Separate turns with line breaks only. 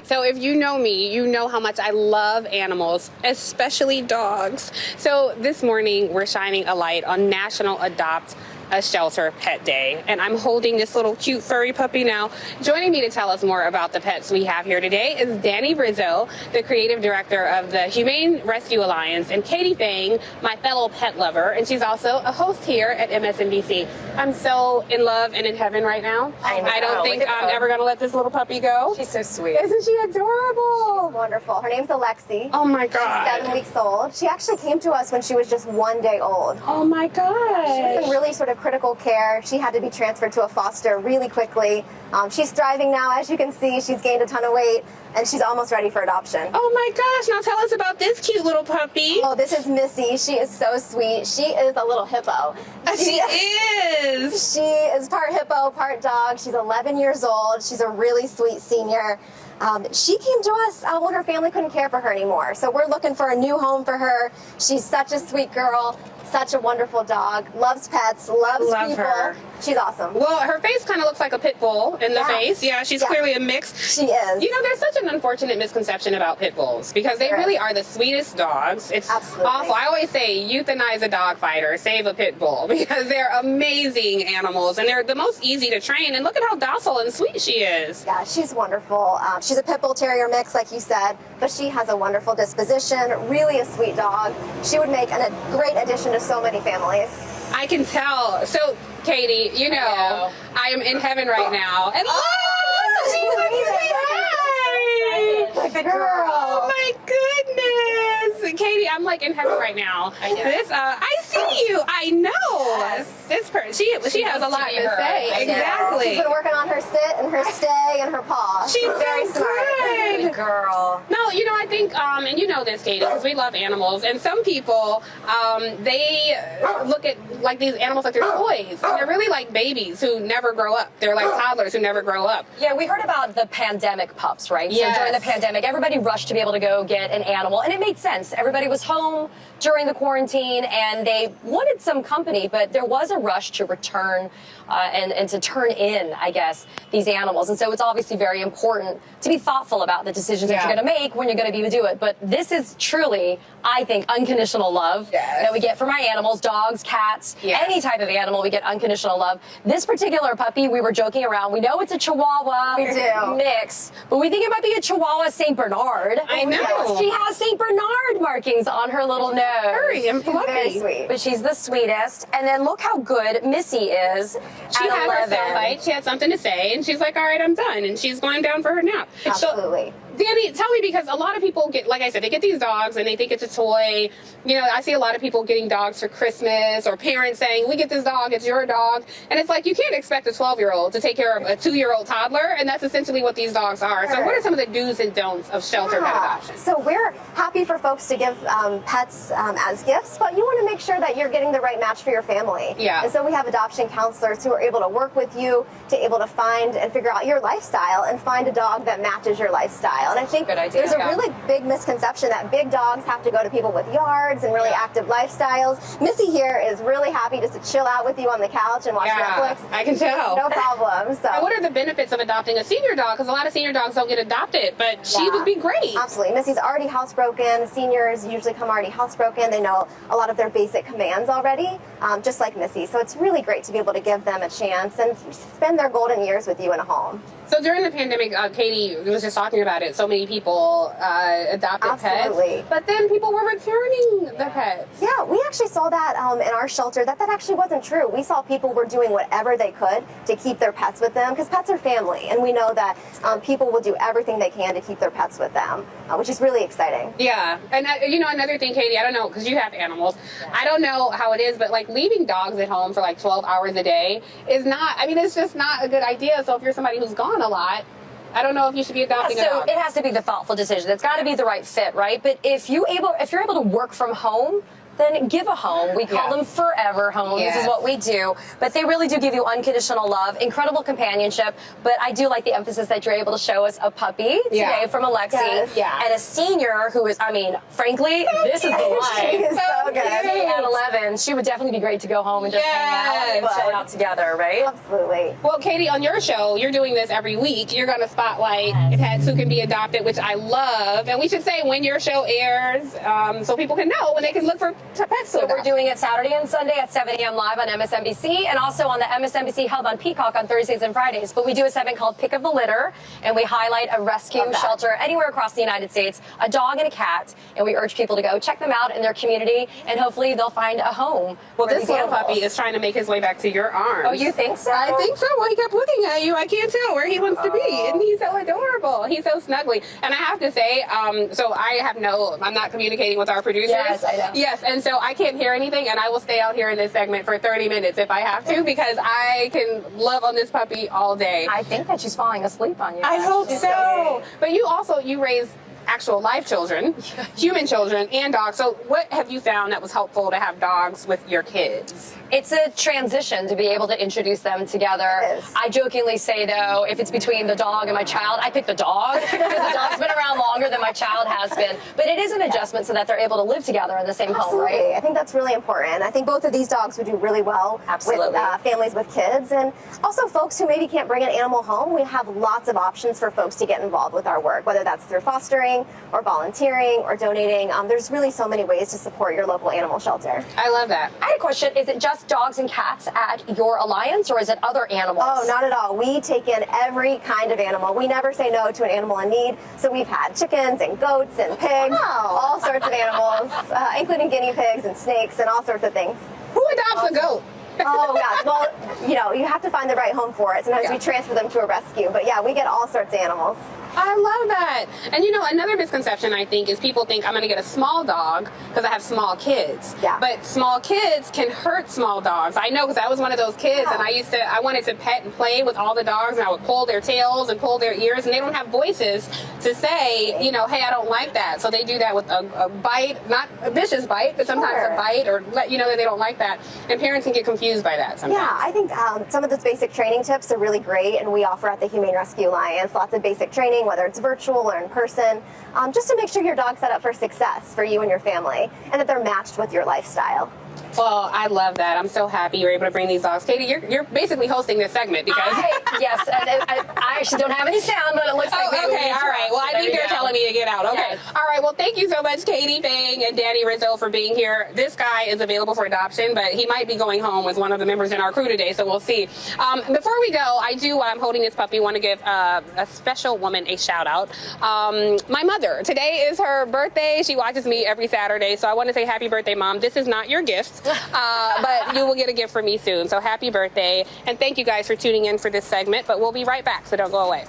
right. So if you know me, you know how much I love animals, especially dogs. So this morning, we're shining a light on National Adopt a Shelter Pet Day, and I'm holding this little cute furry puppy now. Joining me to tell us more about the pets we have here today is Danny Rizzo, the creative director of the Humane Rescue Alliance, and Katie Phang, my fellow pet lover, and she's also a host here at MSNBC. I'm so in love and in heaven right now. I don't think I'm ever going to let this little puppy go.
She's so sweet.
Isn't she adorable?
She's wonderful. Her name's Alexi.
Oh my God.
She's 7 weeks old. She actually came to us when she was just 1 day old.
Oh my gosh.
She was in really sort of critical care. She had to be transferred to a foster really quickly. She's thriving now, as you can see. She's gained a ton of weight, and she's almost ready for adoption.
Oh my gosh. Now tell us about this cute little puppy.
Oh, this is Missy. She is so sweet. She is a little hippo.
She is.
She is part hippo, part dog. She's 11 years old. She's a really sweet senior. She came to us when her family couldn't care for her anymore. So we're looking for a new home for her. She's such a sweet girl, such a wonderful dog, loves pets, loves people.
Her.
She's awesome.
Well, her face kind of looks like a pit bull in the face. Yeah, she's clearly a mix.
She is.
You know, there's such an unfortunate misconception about pit bulls because they really are the sweetest dogs. It's awful. I always say euthanize a dog fighter, save a pit bull, because they're amazing animals and they're the most easy to train. And look at how docile and sweet she is.
Yeah, she's wonderful. She's a pit bull terrier mix, like you said, but she has a wonderful disposition, really a sweet dog. She would make a great addition to so many families.
I can tell. So, Katie, you know, I am in heaven right now. And
girl.
Oh my goodness. Katie, I'm like in heaven right now. I see you. I know.
Yes.
This person, she has a lot to say. Exactly.
She's been working on her sit and her stay and her paw.
She's
very
so
smart.
good.
Girl.
No, you know, I think, and you know this, Katie, because we love animals, and some people, they look at like these animals like they're toys, and they're really like babies who never grow up. They're like toddlers who never grow up.
Yeah, we heard about the pandemic pups, right?
Yes.
So during the pandemic, everybody rushed to be able to go get an animal, and it made sense. Everybody was home during the quarantine, and they wanted some company, but there was a rush to return and to turn in, I guess, these animals. And so it's obviously very important to be thoughtful about the decisions that you're going to make when you're going to be do it. But this is truly, I think, unconditional love that we get from our animals, dogs, cats, any type of animal, we get unconditional love. This particular puppy, we were joking around. We know it's a Chihuahua mix, but we think it might be a Chihuahua St. Bernard.
I know.
She has St. Bernard markings on her little nose.
Very and fluffy.
Very sweet.
But she's the sweetest. And then look how good Missy is.
She had her sunlight. She had something to say, and she's like, all right, I'm done. And she's going down for her nap.
Absolutely.
So, Danny, tell me, because a lot of people get, like I said, they get these dogs and they think it's a toy. You know, I see a lot of people getting dogs for Christmas, or parents saying, we get this dog, it's your dog. And it's like, you can't expect a 12-year-old to take care of a 2-year-old toddler, and that's essentially what these dogs are. So what are some of the do's and don'ts of shelter pet adoption?
So we're happy for folks to give pets as gifts, but you want to make sure that you're getting the right match for your family.
Yeah.
And so we have adoption counselors who are able to work with you to able to find and figure out your lifestyle and find a dog that matches your lifestyle. And I think there's a really big misconception that big dogs have to go to people with yards and really active lifestyles. Missy here is really happy just to chill out with you on the couch and watch Netflix.
I can tell.
No problem. So.
And what are the benefits of adopting a senior dog? Because a lot of senior dogs don't get adopted, but she would be great.
Absolutely. Missy's already housebroken. Seniors usually come already housebroken. They know a lot of their basic commands already, just like Missy. So it's really great to be able to give them a chance and spend their golden years with you in a home.
So during the pandemic, Katie was just talking about it. So many people adopted pets, but then people were returning the pets.
Yeah, we actually saw that in our shelter. That actually wasn't true. We saw people were doing whatever they could to keep their pets with them, because pets are family, and we know that people will do everything they can to keep their pets with them, which is really exciting.
Yeah, and you know, another thing, Katie, I don't know, because you have animals, I don't know how it is, but like leaving dogs at home for like 12 hours a day is not, I mean, it's just not a good idea. So if you're somebody who's gone a lot, I don't know if you should be adopting a dog.
So it has to be the thoughtful decision. It's got to be the right fit, right? But if you're able to work from home then give a home. We call them forever homes. This is what we do. But they really do give you unconditional love, incredible companionship. But I do like the emphasis that you're able to show us a puppy today from Alexi. And a senior who is, I mean, frankly, this is the life.
She is so good.
At 11, she would definitely be great to go home and just hang out and chill out together, right?
Absolutely.
Well, Katie, on your show, you're doing this every week. You're going to spotlight pets who can be adopted, which I love. And we should say when your show airs so people can know when they can look for pets.
So we're doing it Saturday and Sunday at 7 a.m. live on MSNBC and also on the MSNBC Hub on Peacock on Thursdays and Fridays. But we do a segment called Pick of the Litter, and we highlight a rescue shelter anywhere across the United States, a dog and a cat, and we urge people to go check them out in their community, and hopefully they'll find a home.
Well, this little puppy is trying to make his way back to your arms.
Oh, you think so?
I think so. Well, he kept looking at you. I can't tell where he wants to be. And he's so adorable. He's so snuggly. And I have to say, so I'm not communicating with our producers.
Yes, I know.
Yes, and so I can't hear anything, and I will stay out here in this segment for 30 minutes if I have to, because I can love on this puppy all day.
I think that she's falling asleep on you.
I hope so. But you raise actual live children, human children, and dogs. So what have you found that was helpful to have dogs with your kids?
It's a transition to be able to introduce them together. I jokingly say, though, if it's between the dog and my child, I pick the dog because the dog's been around longer than my child has been. But it is an adjustment so that they're able to live together in the same home, right?
I think that's really important. I think both of these dogs would do really well with families with kids. And also folks who maybe can't bring an animal home, we have lots of options for folks to get involved with our work, whether that's through fostering or volunteering or donating. There's really so many ways to support your local animal shelter.
I love that.
I had a question. Is it just dogs and cats at your alliance, or is it other animals?
Oh, not at all. We take in every kind of animal. We never say no to an animal in need. So we've had chickens and goats and pigs, all sorts of animals, including guinea pigs and snakes and all sorts of things.
Who adopts a goat?
Oh, gosh. Well, you have to find the right home for it. Sometimes we transfer them to a rescue. But yeah, we get all sorts of animals.
I love that. And another misconception I think is people think I'm going to get a small dog because I have small kids.
Yeah.
But small kids can hurt small dogs. I know because I was one of those kids and I wanted to pet and play with all the dogs and I would pull their tails and pull their ears and they don't have voices to say, hey, I don't like that. So they do that with a bite, not a vicious bite, but sometimes a bite or let you know that they don't like that. And parents can get confused by that sometimes.
Yeah, I think some of those basic training tips are really great and we offer at the Humane Rescue Alliance lots of basic training, whether it's virtual or in person, just to make sure your dog's set up for success for you and your family and that they're matched with your lifestyle.
Well, I love that. I'm so happy you're able to bring these dogs. Katie, you're basically hosting this segment because...
Yes, I actually don't have any sound, but it looks like...
okay, all right. Well, I think they're telling me to get out. Okay.
Yes.
All right. Well, thank you so much, Katie, Phang, and Danny Rizzo for being here. This guy is available for adoption, but he might be going home with one of the members in our crew today, so we'll see. Before we go, while I'm holding this puppy, want to give a special woman a shout-out. My mother. Today is her birthday. She watches me every Saturday, so I want to say happy birthday, Mom. This is not your gift. But you will get a gift from me soon. So happy birthday. And thank you guys for tuning in for this segment. But we'll be right back, so don't go away.